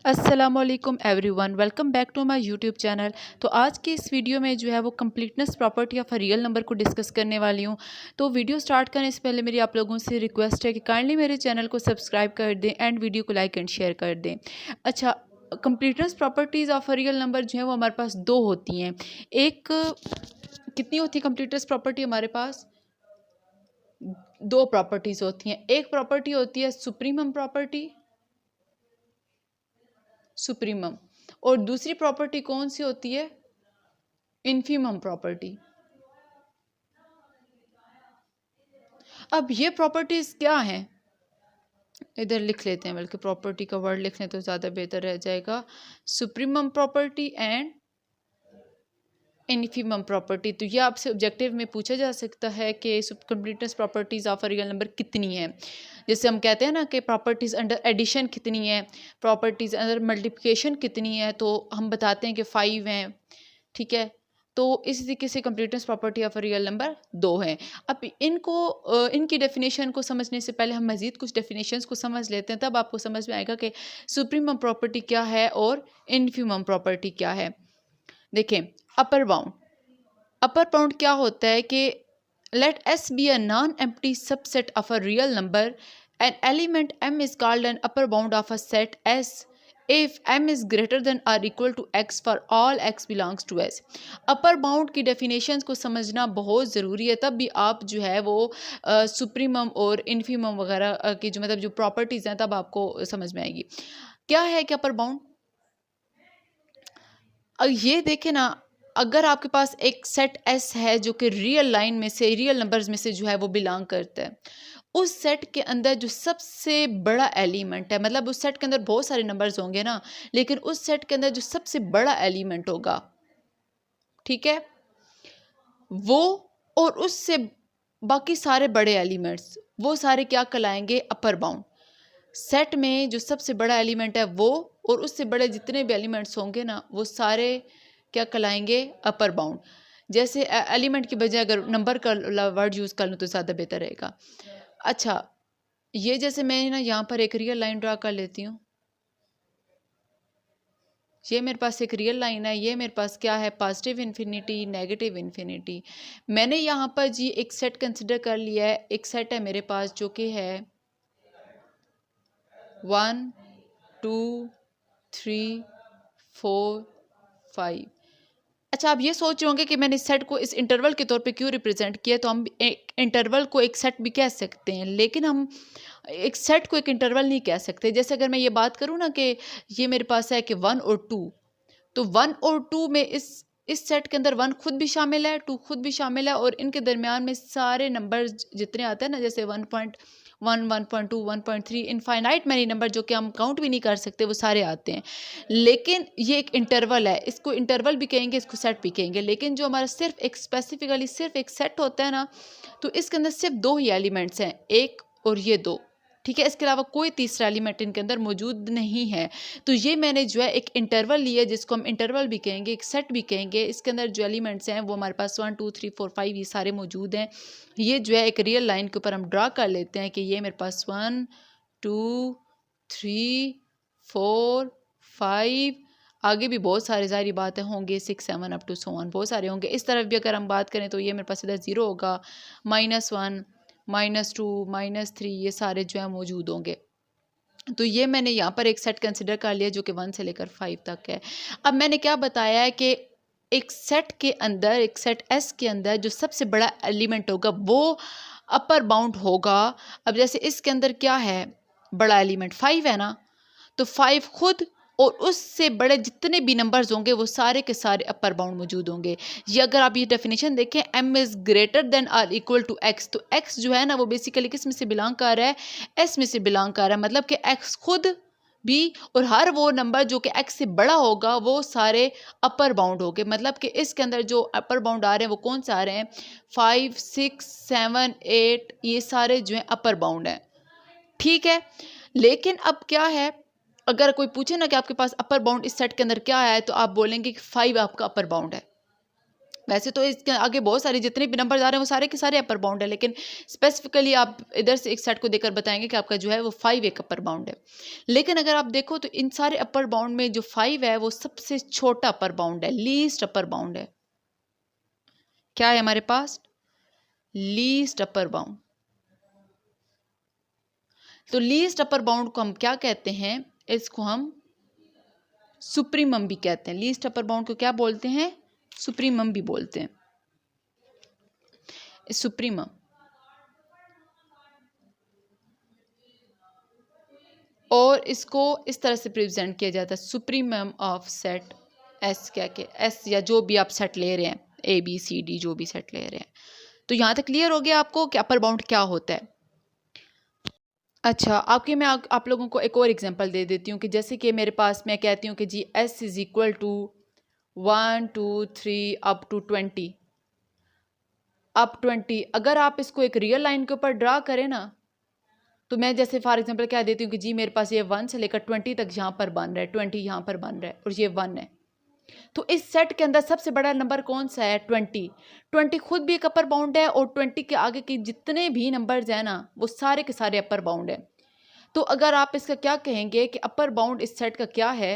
अस्सलामुअलैकुम everyone, welcome back to my YouTube channel. तो आज की इस वीडियो में जो है वो completeness property of a real number को डिस्कस करने वाली हूँ। तो वीडियो स्टार्ट करने से पहले मेरी आप लोगों से रिक्वेस्ट है कि काइंडली मेरे चैनल को सब्सक्राइब कर दें एंड वीडियो को लाइक एंड शेयर कर दें। अच्छा, completeness properties of a real number जो है वो हमारे पास दो होती हैं। एक, कितनी होती है कंप्लीटनेस प्रॉपर्टी हमारे पास? दो प्रॉपर्टीज़ होती हैं। एक प्रॉपर्टी होती है सुप्रीमम प्रॉपर्टी, सुप्रीमम, और दूसरी प्रॉपर्टी कौन सी होती है? Infimum property. अब ये प्रॉपर्टीज क्या हैं? इधर लिख लेते हैं, बल्कि प्रॉपर्टी का वर्ड लिख लें तो ज़्यादा बेहतर रह जाएगा। Supremum property and infimum property. तो ये आपसे ऑब्जेक्टिव में पूछा जा सकता है कि completeness properties of a real number कितनी है। जैसे हम कहते हैं ना कि प्रॉपर्टीज़ अंडर एडिशन कितनी है, प्रॉपर्टीज़ अंडर मल्टीप्लिकेशन कितनी है, तो हम बताते हैं कि 5 हैं। ठीक है, तो इस तरीके से completeness property of a real number 2 हैं। अब इनकी डेफिनेशन को समझने से पहले हम मज़ीद कुछ डेफिनेशंस को समझ लेते हैं, तब आपको समझ में आएगा कि सुप्रीमम प्रॉपर्टी क्या है और इन्फीमम प्रॉपर्टी क्या है। देखें, अपर बाउंड। अपर बाउंड क्या होता है कि let S be a non-empty subset of a real number. An element M is called an upper bound of a set S if M is greater than or equal to X for all X belongs to S. Upper bound की definitions को समझना बहुत ज़रूरी है, तब भी आप जो है वो सुप्रीमम और इन्फीमम वगैरह की जो मतलब जो प्रॉपर्टीज़ हैं तब आपको समझ में आएगी। क्या है कि अपर बाउंड? ये देखें ना, अगर आपके पास एक सेट एस है जो कि रियल लाइन में से, रियल नंबर्स में से जो है वो बिलोंग करता है, उस सेट के अंदर जो सबसे बड़ा एलिमेंट है, मतलब उस सेट के अंदर बहुत सारे नंबर्स होंगे ना, लेकिन उस सेट के अंदर जो सबसे बड़ा एलिमेंट होगा, ठीक है, वो और उससे बाकी सारे बड़े एलिमेंट्स, वो सारे क्या कहलाएंगे? Upper bound. सेट में जो सबसे बड़ा एलिमेंट है वो और उससे बड़े जितने भी एलिमेंट्स होंगे ना, वो सारे क्या कहलाएंगे? Upper bound. जैसे एलिमेंट की बजाय अगर नंबर का वर्ड यूज़ कर लूँ तो ज़्यादा बेहतर रहेगा। अच्छा, ये जैसे मैं ना यहाँ पर एक रियल लाइन ड्रा कर लेती हूँ। ये मेरे पास एक रियल लाइन है, ये मेरे पास क्या है? Positive infinity, negative infinity. मैंने यहाँ पर जी एक सेट कंसिडर कर लिया है। एक सेट है मेरे पास जो कि है 1 2 3 4 5। अच्छा, आप ये सोच रहे होंगे कि मैंने इस सेट को इस इंटरवल के तौर पे क्यों रिप्रेजेंट किया। तो हम एक इंटरवल को एक सेट भी कह सकते हैं, लेकिन हम एक सेट को एक इंटरवल नहीं कह सकते। जैसे अगर मैं ये बात करूँ ना कि ये मेरे पास है कि 1 और 2, तो 1 और 2 में इस सेट के अंदर 1 खुद भी शामिल है, 2 खुद भी शामिल है, और इनके दरमियान में सारे नंबर जितने आते हैं ना, जैसे 1.1 1.2 1.3, इनफाइनाइट मैनी नंबर जो कि हम काउंट भी नहीं कर सकते, वो सारे आते हैं। लेकिन ये एक इंटरवल है, इसको इंटरवल भी कहेंगे, इसको सेट भी कहेंगे। लेकिन जो हमारा सिर्फ एक स्पेसिफिकली सिर्फ एक सेट होता है ना, तो इसके अंदर सिर्फ 2 ही एलिमेंट्स हैं, एक और ये 2। ठीक है, इसके अलावा कोई तीसरा एलिमेंट इनके अंदर मौजूद नहीं है। तो ये मैंने जो है एक इंटरवल लिया, जिसको हम इंटरवल भी कहेंगे, एक सेट भी कहेंगे। इसके अंदर जो एलिमेंट्स हैं वो हमारे पास 1 2 3 4 5 ये सारे मौजूद हैं। ये जो है एक रियल लाइन के ऊपर हम ड्रा कर लेते हैं कि ये मेरे पास 1 2 3 4 5, आगे भी बहुत सारे ज़ाहिर बात है होंगे, 6 7 अप टू सो ऑन बहुत सारे होंगे। इस तरफ भी अगर हम बात करें तो ये मेरे पास इधर 0 होगा, -1 -2 -3 ये सारे जो है मौजूद होंगे। तो ये मैंने यहाँ पर एक सेट कंसिडर कर लिया जो कि 1 से लेकर 5 तक है। अब मैंने क्या बताया है कि एक सेट के अंदर, एक सेट एस के अंदर जो सबसे बड़ा एलिमेंट होगा वो अपर बाउंड होगा। अब जैसे इसके अंदर क्या है? बड़ा एलिमेंट 5 है ना, तो 5 खुद और उससे बड़े जितने भी नंबर्स होंगे वो सारे के सारे अपर बाउंड मौजूद होंगे। ये अगर आप ये डेफिनेशन देखें, m इज़ ग्रेटर देन और इक्वल टू x, तो x जो है ना वो बेसिकली किस में से बिलोंग कर रहा है? s में से बिलोंग कर रहा है। मतलब कि x खुद भी और हर वो नंबर जो कि x से बड़ा होगा वो सारे अपर बाउंड होंगे। मतलब कि इसके अंदर जो अपर बाउंड आ रहे हैं वो कौन से आ रहे हैं? 5 6 7 8 ये सारे जो हैं अपर बाउंड हैं। ठीक है, लेकिन अब क्या है, अगर कोई पूछे ना कि आपके पास अपर बाउंड इस सेट के अंदर क्या है, तो आप बोलेंगे कि 5 आपका अपर बाउंड है। वैसे तो इसके आगे बहुत सारे जितने भी नंबर आ रहे हैं वो सारे के सारे अपर बाउंड है, लेकिन स्पेसिफिकली आप इधर से एक सेट को देकर बताएंगे कि आपका जो है वो 5 एक अपर बाउंड है। लेकिन अगर आप देखो तो इन सारे अपर बाउंड में जो 5 है वो सबसे छोटा अपर बाउंड है, लीस्ट अपर बाउंड है। क्या है हमारे पास? Least upper bound. तो लीस्ट अपर बाउंड को हम क्या कहते हैं? इसको हम सुप्रीमम भी कहते हैं। लीस्ट अपर बाउंड को क्या बोलते हैं? सुप्रीमम भी बोलते हैं, सुप्रीमम। और इसको इस तरह से प्रेजेंट किया जाता है, सुप्रीमम ऑफ सेट एस। क्या के एस या जो भी आप सेट ले रहे हैं, ए बी सी डी जो भी सेट ले रहे हैं। तो यहाँ तक क्लियर हो गया आपको कि अपर बाउंड क्या होता है। अच्छा, आपके मैं आप लोगों को एक और एग्जांपल दे देती हूँ कि जैसे कि मेरे पास मैं कहती हूँ कि G S is equal to 1 2 3 up to 20 up 20। अगर आप इसको एक रियल लाइन के ऊपर ड्रा करें ना, तो मैं जैसे फॉर एग्जांपल कह देती हूँ कि जी मेरे पास ये 1 से लेकर 20 तक यहाँ पर बन रहा है, 20 यहाँ पर बन रहा है और ये 1 है। तो इस सेट के अंदर सबसे बड़ा नंबर कौन सा है? 20। 20 खुद भी एक अपर बाउंड है और 20 के आगे के जितने भी नंबर्स हैं ना वो सारे के सारे अपर बाउंड है। तो अगर आप इसका क्या कहेंगे कि अपर बाउंड इस सेट का क्या है,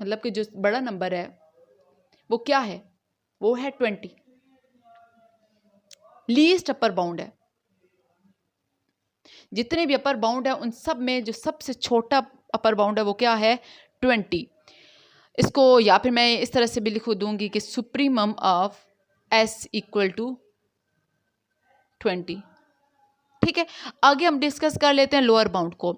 मतलब कि जो बड़ा नंबर है वो क्या है? वो है 20। लीस्ट अपर बाउंड है। जितने भी अपर बाउंड है उन सब में जो सबसे छोटा अपर बाउंड है वो क्या है? 20। इसको या फिर मैं इस तरह से भी लिख दूंगी कि supremum of S equal to 20। ठीक है, आगे हम डिस्कस कर लेते हैं लोअर बाउंड को।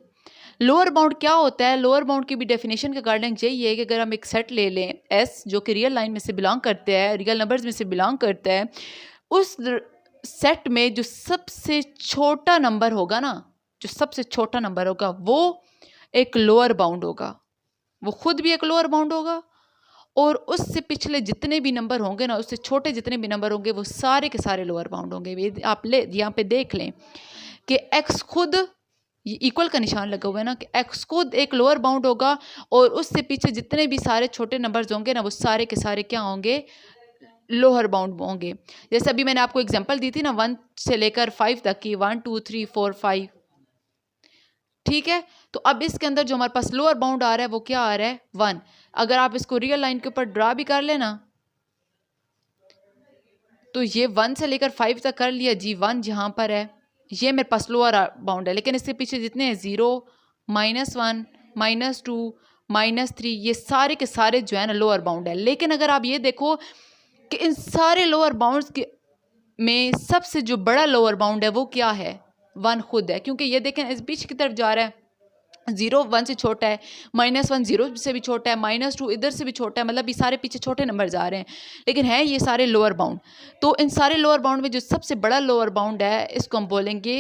लोअर बाउंड क्या होता है? लोअर बाउंड की भी डेफिनेशन के अकॉर्डिंग यही है कि अगर हम एक सेट ले लें एस जो कि रियल लाइन में से बिलोंग करते हैं, रियल नंबर्स में से बिलोंग करता है, उस सेट में जो सबसे छोटा नंबर होगा ना, जो सबसे छोटा नंबर होगा वो एक लोअर बाउंड होगा। वो खुद भी एक लोअर बाउंड होगा और उससे पिछले जितने भी नंबर होंगे ना, उससे छोटे जितने भी नंबर होंगे वो सारे के सारे लोअर बाउंड होंगे। आप यहाँ पे देख लें कि एक्स खुद, ये इक्वल का निशान लगा हुआ है ना, कि एक्स खुद एक लोअर बाउंड होगा और उससे पीछे जितने भी सारे छोटे नंबर्स होंगे ना वो सारे के सारे क्या होंगे? लोअर बाउंड होंगे। जैसे अभी मैंने आपको एग्जांपल दी थी ना 1 से लेकर 5 तक की, 1 2 3 4 5। ठीक है, तो अब इसके अंदर जो हमारे पास लोअर बाउंड आ रहा है वो क्या आ रहा है? 1। अगर आप इसको रियल लाइन के ऊपर ड्रा भी कर लेना तो ये 1 से लेकर 5 तक कर लिया जी, 1 जहां पर है ये मेरे पास लोअर बाउंड है, लेकिन इसके पीछे जितने हैं 0 -1 -2 -3 ये सारे के सारे जो है ना लोअर बाउंड है। लेकिन अगर आप ये देखो कि इन सारे लोअर बाउंड्स के में सबसे जो बड़ा लोअर बाउंड है वो क्या है? 1 खुद है, क्योंकि ये देखें इस बीच की तरफ जा रहा है, 0 1 से छोटा है, -1 0 से भी छोटा है, -2 इधर से भी छोटा है, मतलब ये सारे पीछे छोटे नंबर जा रहे हैं, लेकिन है ये सारे लोअर बाउंड। तो इन सारे लोअर बाउंड में जो सबसे बड़ा लोअर बाउंड है इसको हम बोलेंगे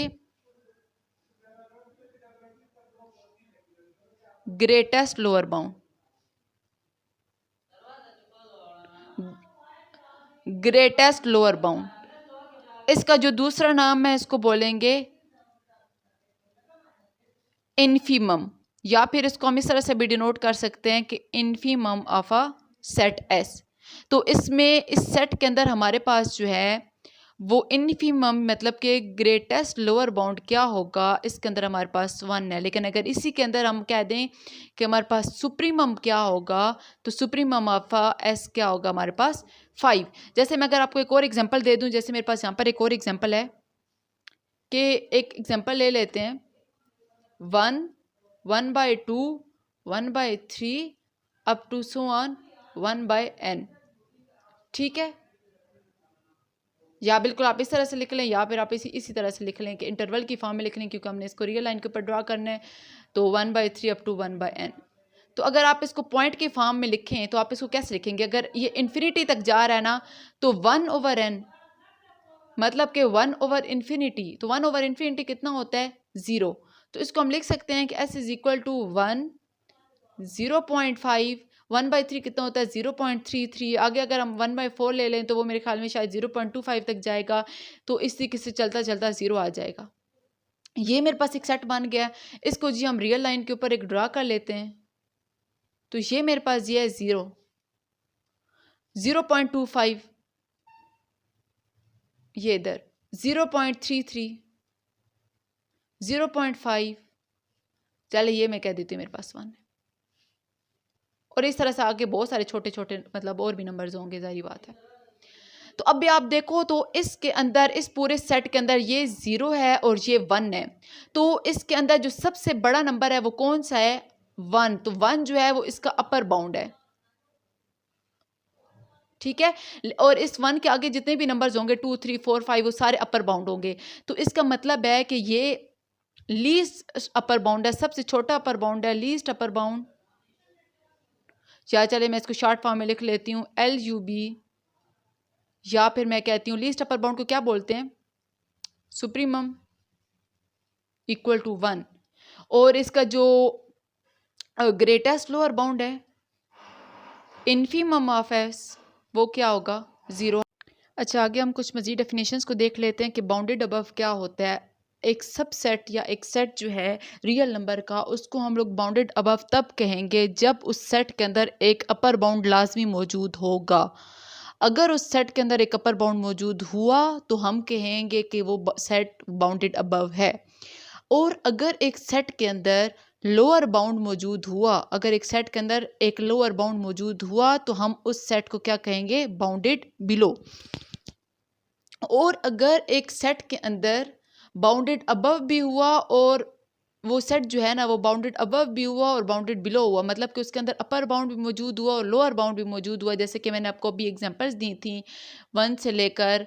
greatest lower bound. Greatest lower bound. इसका जो दूसरा नाम है इसको बोलेंगे इन्फीमम, या फिर इसको हम इस तरह से भी डिनोट कर सकते हैं कि infimum of a set S. तो इसमें इस सेट के अंदर हमारे पास जो है वो इन्फीमम मतलब कि ग्रेटेस्ट लोअर बाउंड क्या होगा? इसके अंदर हमारे पास 1 है। लेकिन अगर इसी के अंदर हम कह दें कि हमारे पास सुप्रीमम क्या होगा, तो सुप्रीमम ऑफ एस क्या होगा? हमारे पास 5। जैसे मैं अगर आपको एक और एग्जांपल दे दूं, जैसे मेरे पास यहाँ पर एक और एग्जांपल है कि एक एग्जांपल ले लेते हैं 1 1/2 1/3 up to so on 1/n। ठीक है, या बिल्कुल आप इस तरह से लिख लें या फिर आप इसी तरह से लिख लें कि इंटरवल की फॉर्म में लिख लें, क्योंकि हमने इसको रियल लाइन के ऊपर ड्रा करना है। तो 1/3 अप टू 1/n। तो अगर आप इसको पॉइंट की फॉर्म में लिखें तो आप इसको कैसे लिखेंगे? अगर ये इन्फिनिटी तक जा रहा है ना तो 1/n मतलब कि 1/infinity, तो 1/infinity कितना होता है? 0। तो इसको हम लिख सकते हैं कि s इज इक्वल टू 1 0.5 1/3 कितना होता है? 0.33। आगे अगर हम 1/4 ले लें तो वो मेरे ख्याल में शायद 0.25 तक जाएगा, तो इस तरीके से चलता चलता 0 आ जाएगा। ये मेरे पास एक सेट बन गया। इसको जी हम रियल लाइन के ऊपर एक ड्रा कर लेते हैं, तो ये मेरे पास ये है 0। 0.25, ये इधर 0.33, 0.5, चले ये मैं कह देती हूँ मेरे पास 1 है। और इस तरह से आगे बहुत सारे छोटे छोटे मतलब और भी नंबर्स होंगे, जारी बात है। तो अब भी आप देखो तो इसके अंदर, इस पूरे सेट के अंदर ये 0 है और ये 1 है, तो इसके अंदर जो सबसे बड़ा नंबर है वो कौन सा है? 1। तो 1 जो है वो इसका अपर बाउंड है, ठीक है। और इस 1 के आगे जितने भी नंबर्स होंगे 2, 3, 4, 5 वो सारे अपर बाउंड होंगे। तो इसका मतलब है कि ये लीस्ट अपर बाउंड है, सबसे छोटा अपर बाउंड है, लीस्ट अपर बाउंड। या चले मैं इसको शॉर्ट फॉर्म में लिख लेती हूँ LUB, या फिर मैं कहती हूँ लीस्ट अपर बाउंड को क्या बोलते हैं? Supremum equal to 1। और इसका जो ग्रेटेस्ट लोअर बाउंड है इन्फीमम ऑफ एस, वो क्या होगा? 0। अच्छा, आगे हम कुछ मज़ीद डेफिनेशंस को देख लेते हैं कि बाउंडेड अबव क्या होता है। एक सबसेट या एक सेट जो है रियल नंबर का, उसको हम लोग बाउंडेड अबव तब कहेंगे जब उस सेट के अंदर एक अपर बाउंड लाजमी मौजूद होगा। अगर उस सेट के अंदर एक अपर बाउंड मौजूद हुआ तो हम कहेंगे कि वो सेट बाउंडेड अबव है। और अगर एक सेट के अंदर लोअर बाउंड मौजूद हुआ, अगर एक सेट के अंदर एक लोअर बाउंड मौजूद हुआ तो हम उस सेट को क्या कहेंगे? Bounded below. और अगर एक सेट के अंदर बाउंडेड अबव भी हुआ और वो सेट जो है ना वो बाउंडेड अबव भी हुआ और बाउंडेड बिलो हुआ, मतलब कि उसके अंदर अपर बाउंड भी मौजूद हुआ और लोअर बाउंड भी मौजूद हुआ, जैसे कि मैंने आपको अभी एग्जांपल्स दी थी 1 से लेकर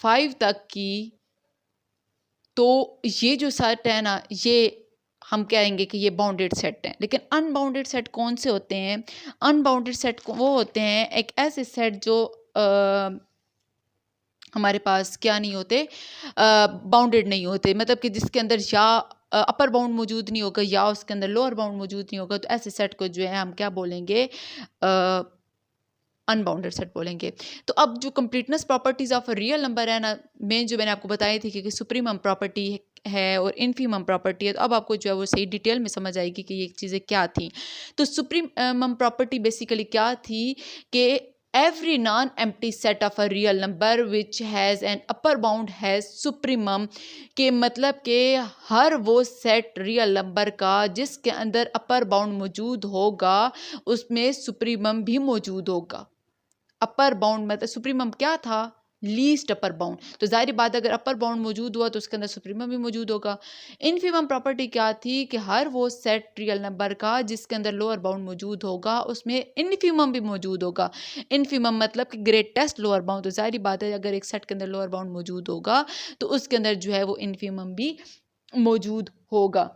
5 तक की, तो ये जो सेट है ना ये हम कहेंगे कि ये बाउंडेड सेट है। लेकिन अनबाउंडेड सेट कौन से होते हैं? अनबाउंडेड सेट वो होते हैं एक ऐसे सेट जो हमारे पास क्या नहीं होते, बाउंडेड नहीं होते, मतलब कि जिसके अंदर या अपर बाउंड मौजूद नहीं होगा या उसके अंदर लोअर बाउंड मौजूद नहीं होगा, तो ऐसे सेट को जो है हम क्या बोलेंगे? अनबाउंडेड सेट बोलेंगे। तो अब जो completeness properties of real number है ना, जो मैंने आपको बताई थी कि सुप्रीमम प्रॉपर्टी है और इन्फीमम प्रॉपर्टी है, तो अब आपको जो है वो सही डिटेल में समझ आएगी कि ये चीज़ें क्या थी। तो सुप्रीमम प्रॉपर्टी बेसिकली क्या थी कि every non-empty set of a real number which has an upper bound has supremum, के मतलब के हर वो सेट रियल नंबर का जिसके अंदर अपर बाउंड मौजूद होगा उसमें सुप्रीमम भी मौजूद होगा। अपर बाउंड मतलब सुप्रीमम क्या था? Least upper bound. तो जाहिर बात अगर अपर बाउंड मौजूद हुआ तो उसके अंदर सुप्रीमम भी मौजूद होगा। इनफीमम प्रॉपर्टी क्या थी कि हर वो सेट रियल नंबर का जिसके अंदर लोअर बाउंड मौजूद होगा उसमें इनफीमम भी मौजूद होगा। इनफीमम मतलब कि ग्रेटेस्ट लोअर बाउंड। तो जाहिर बात है अगर एक सेट के अंदर लोअर बाउंड मौजूद होगा तो उसके अंदर जो है वो इनफीमम भी मौजूद होगा।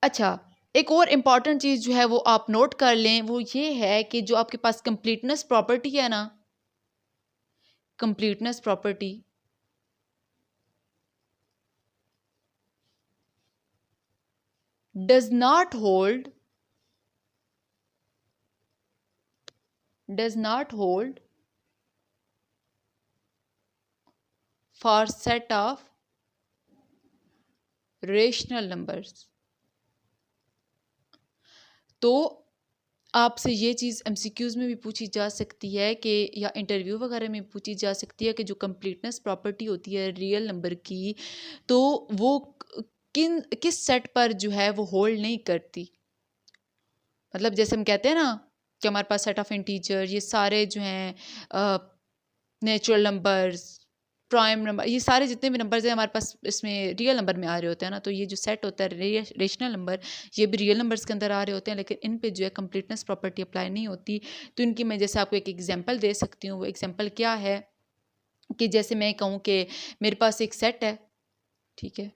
अच्छा, एक और इम्पॉर्टेंट चीज़ जो है वो आप नोट कर लें, वो ये है कि जो आपके पास कंप्लीटनेस प्रॉपर्टी है ना, completeness property does not hold for set of rational numbers। तो आपसे ये चीज़ MCQs में भी पूछी जा सकती है कि या इंटरव्यू वगैरह में पूछी जा सकती है कि जो कंप्लीटनेस प्रॉपर्टी होती है रियल नंबर की, तो वो किस सेट पर जो है वो होल्ड नहीं करती। मतलब जैसे हम कहते हैं ना कि हमारे पास सेट ऑफ इंटीजर, ये सारे जो हैं नेचुरल नंबर्स, प्राइम नंबर, ये सारे जितने भी नंबर्स हैं हमारे पास इसमें रियल नंबर में आ रहे होते हैं ना, तो ये जो सेट होता है रेशनल नंबर, ये भी रियल नंबर्स के अंदर आ रहे होते हैं, लेकिन इन पे जो है कंप्लीटनेस प्रॉपर्टी अप्लाई नहीं होती। तो इनकी मैं जैसे आपको एक एग्जांपल दे सकती हूँ। वो एग्जांपल क्या है कि जैसे मैं कहूँ कि मेरे पास एक सेट है, ठीक है,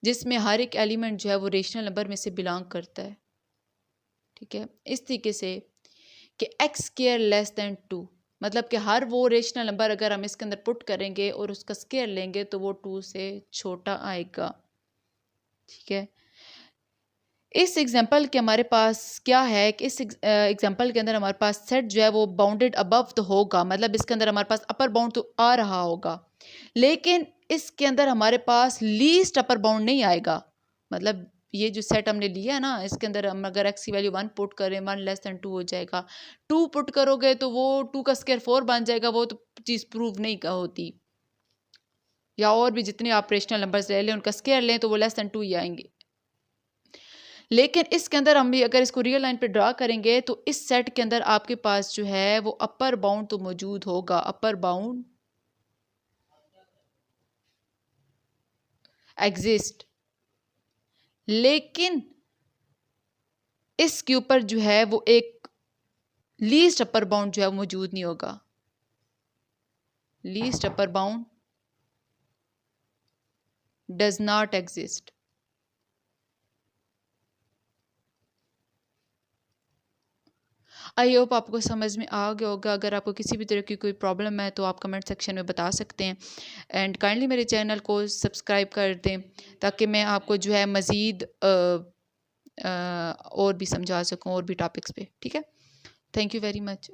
जिसमें हर एक एलिमेंट जो है वो रेशनल नंबर में से बिलोंग करता है, ठीक है, इस तरीके से कि x²<2, मतलब कि हर वो रेशनल नंबर अगर हम इसके अंदर पुट करेंगे और उसका स्क्वायर लेंगे तो वो 2 से छोटा आएगा, ठीक है। इस एग्जांपल के हमारे पास क्या है कि इस एग्जांपल के अंदर हमारे पास सेट जो है वो बाउंडेड अबव तो होगा, मतलब इसके अंदर हमारे पास अपर बाउंड तो आ रहा होगा, लेकिन इसके अंदर हमारे पास लीस्ट अपर बाउंड नहीं आएगा। मतलब ये जो सेट हमने लिया है ना, इसके अंदर हम अगर एक्स की वैल्यू 1 पुट करें, 1 <2 हो जाएगा। 2 पुट करोगे तो वो 2 का स्क्वायर 4 बन जाएगा, वो तो चीज़ प्रूव नहीं का होती। या और भी जितने ऑपरेशनल नंबर्स ले लें उनका स्क्वायर लें तो वो <2 ही आएंगे। लेकिन इसके अंदर हम भी अगर इसको रियल लाइन पे ड्रा करेंगे तो इस सेट के अंदर आपके पास जो है वो अपर बाउंड तो मौजूद होगा, अपर बाउंड एग्जिस्ट, लेकिन इसके ऊपर जो है वो एक लीस्ट अपर बाउंड जो है वो मौजूद नहीं होगा। Least upper bound does not exist. I hope आपको समझ में आ गया होगा। अगर आपको किसी भी तरह की कोई प्रॉब्लम है तो आप कमेंट सेक्शन में बता सकते हैं। एंड काइंडली मेरे चैनल को सब्सक्राइब कर दें ताकि मैं आपको जो है मज़ीद और भी समझा सकूं और भी टॉपिक्स पे। ठीक है, थैंक यू वेरी मच।